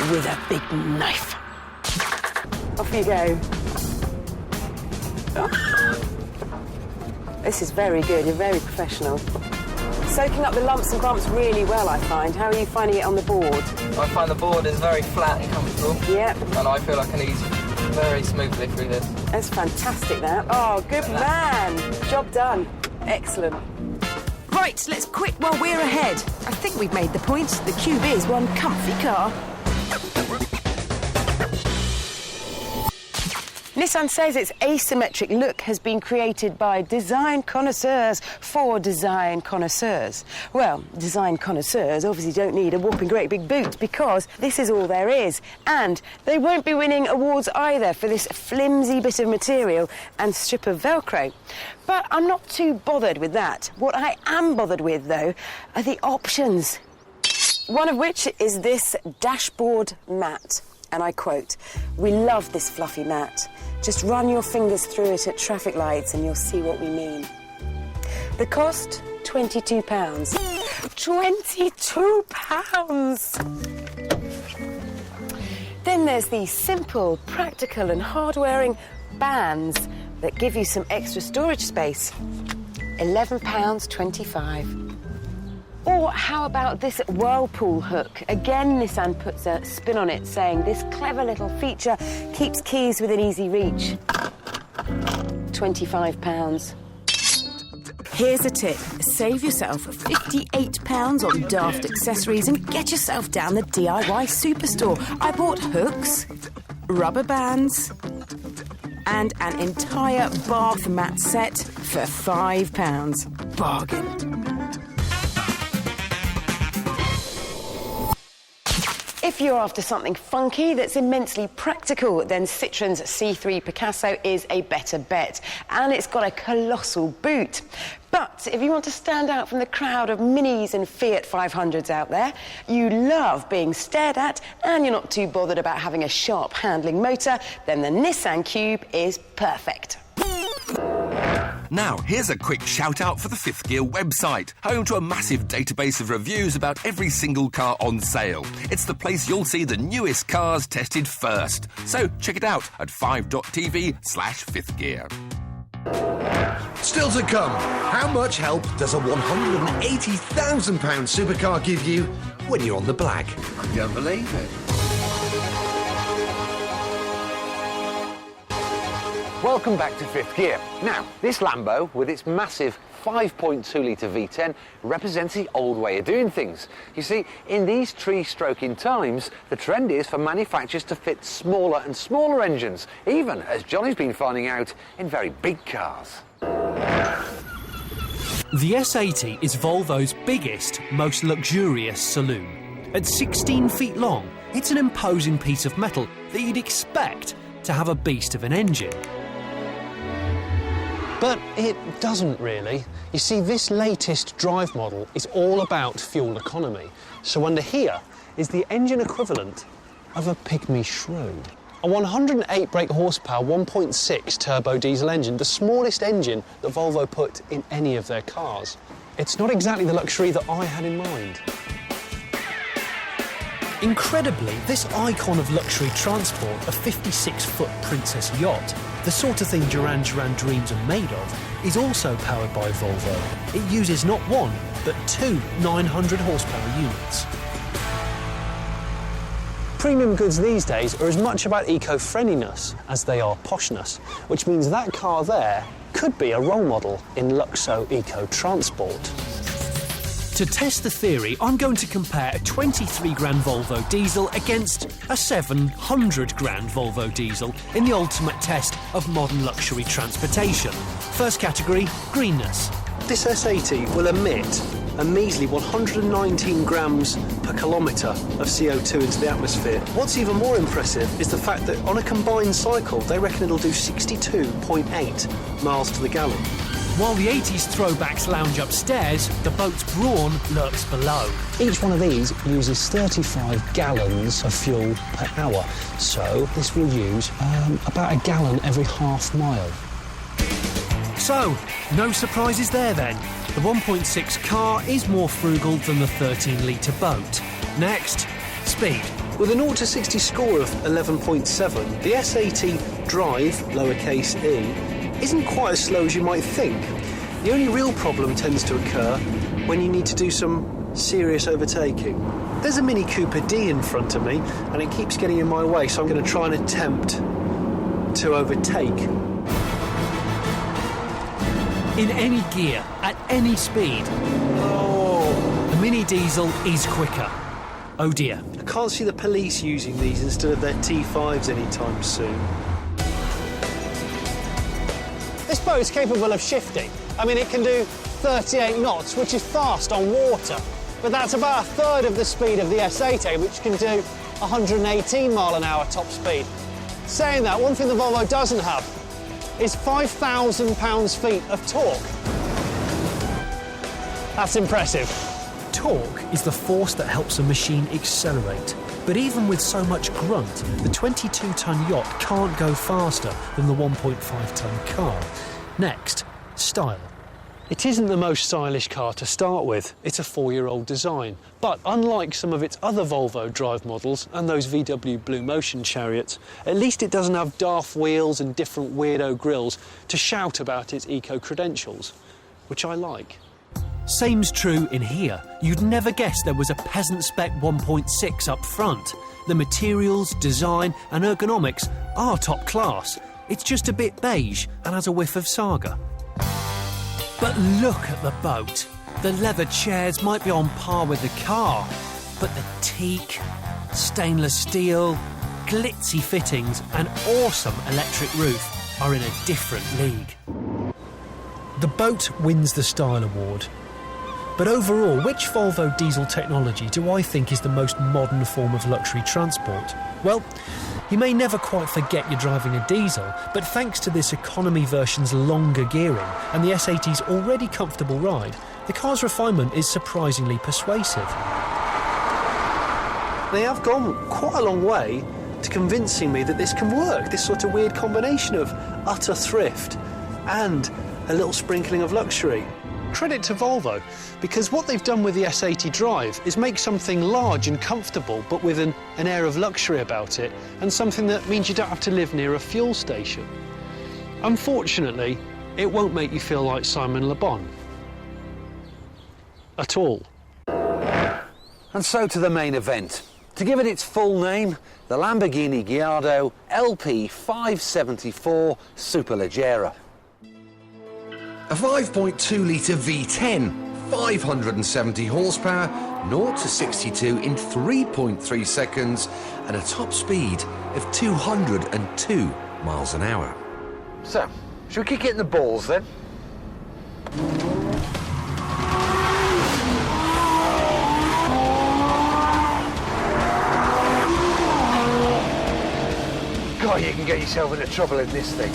with a big knife. Off you go. This is very good, you're very professional. Soaking up the lumps and bumps really well, I find. How are you finding it on the board? I find the board is very flat and comfortable. Yep. And I feel I can ease very smoothly through this. That's fantastic, that. Oh, good man. Job done. Excellent. Right, let's quit while we're ahead. I think we've made the point. The Cube is one comfy car. Nissan says its asymmetric look has been created by design connoisseurs for design connoisseurs. Well, design connoisseurs obviously don't need a whopping great big boot because this is all there is. And they won't be winning awards either for this flimsy bit of material and strip of Velcro. But I'm not too bothered with that. What I am bothered with, though, are the options. One of which is this dashboard mat. And I quote, "We love this fluffy mat. Just run your fingers through it at traffic lights and you'll see what we mean." The cost, £22. £22! Then there's the simple, practical and hard-wearing bands that give you some extra storage space. £11.25. Or how about this Whirlpool hook? Again, Nissan puts a spin on it, saying this clever little feature keeps keys within easy reach. £25. Here's a tip. Save yourself £58 on daft accessories and get yourself down the DIY superstore. I bought hooks, rubber bands and an entire bath mat set for £5. Bargain. If you're after something funky that's immensely practical, then Citroen's C3 Picasso is a better bet. And it's got a colossal boot. But if you want to stand out from the crowd of Minis and Fiat 500s out there, you love being stared at, and you're not too bothered about having a sharp handling motor, then the Nissan Cube is perfect. Now, here's a quick shout-out for the Fifth Gear website, home to a massive database of reviews about every single car on sale. It's the place you'll see the newest cars tested first. So check it out at 5.tv/Fifth Gear. Still to come, how much help does a £180,000 supercar give you when you're on the black? I don't believe it. Welcome back to Fifth Gear. Now, this Lambo, with its massive 5.2-litre V10, represents the old way of doing things. You see, in these tree-stroking times, the trend is for manufacturers to fit smaller and smaller engines, even, as Johnny's been finding out, in very big cars. The S80 is Volvo's biggest, most luxurious saloon. At 16 feet long, it's an imposing piece of metal that you'd expect to have a beast of an engine. But it doesn't really. You see, this latest drive model is all about fuel economy. So under here is the engine equivalent of a pygmy shrew. A 108 brake horsepower 1.6 turbo diesel engine, the smallest engine that Volvo put in any of their cars. It's not exactly the luxury that I had in mind. Incredibly, this icon of luxury transport, a 56-foot Princess yacht, the sort of thing Duran Duran dreams are made of, is also powered by Volvo. It uses not one, but two 900 horsepower units. Premium goods these days are as much about eco-friendliness as they are poshness, which means that car there could be a role model in Luxo eco-transport. To test the theory, I'm going to compare a 23 grand Volvo diesel against a 700 grand Volvo diesel in the ultimate test of modern luxury transportation. First category, greenness. This S80 will emit a measly 119 grams per kilometre of CO2 into the atmosphere. What's even more impressive is the fact that on a combined cycle, they reckon it'll do 62.8 miles to the gallon. While the 80s throwbacks lounge upstairs, the boat's brawn lurks below. Each one of these uses 35 gallons of fuel per hour, so this will use about a gallon every half mile. So, no surprises there then. The 1.6 car is more frugal than the 13-litre boat. Next, speed. With a 0 to 60 score of 11.7, the S80 Drive, lowercase e, isn't quite as slow as you might think. The only real problem tends to occur when you need to do some serious overtaking. There's a Mini Cooper D in front of me, and it keeps getting in my way, so I'm going to try and attempt to overtake. In any gear, at any speed, the Mini Diesel is quicker. Oh dear. I can't see the police using these instead of their T5s anytime soon. This boat is capable of shifting. I mean, it can do 38 knots, which is fast on water. But that's about a third of the speed of the S80, which can do 118 mile an hour top speed. Saying that, one thing the Volvo doesn't have is 5,000 pounds-feet of torque. That's impressive. Torque is the force that helps a machine accelerate. But even with so much grunt, the 22-ton yacht can't go faster than the 1.5-ton car. Next, style. It isn't the most stylish car to start with. It's a 4-year-old design. But unlike some of its other Volvo drive models and those VW Blue Motion chariots, at least it doesn't have daft wheels and different weirdo grills to shout about its eco-credentials, which I like. Same's true in here. You'd never guess there was a peasant spec 1.6 up front. The materials, design and ergonomics are top class. It's just a bit beige and has a whiff of Saga. But look at the boat. The leather chairs might be on par with the car, but the teak, stainless steel, glitzy fittings and awesome electric roof are in a different league. The boat wins the Style Award. But overall, which Volvo diesel technology do I think is the most modern form of luxury transport? Well, you may never quite forget you're driving a diesel, but thanks to this economy version's longer gearing and the S80's already comfortable ride, the car's refinement is surprisingly persuasive. They have gone quite a long way to convincing me that this can work, this sort of weird combination of utter thrift and a little sprinkling of luxury. Credit to Volvo, because what they've done with the S80 Drive is make something large and comfortable, but with an air of luxury about it, and something that means you don't have to live near a fuel station. Unfortunately, it won't make you feel like Simon Le Bon. At all. And so to the main event. To give it its full name, the Lamborghini Gallardo LP574 Superleggera. A 5.2-litre V10, 570 horsepower, 0 to 62 in 3.3 seconds, and a top speed of 202 miles an hour. So, should we kick it in the balls then? God, you can get yourself into trouble in this thing.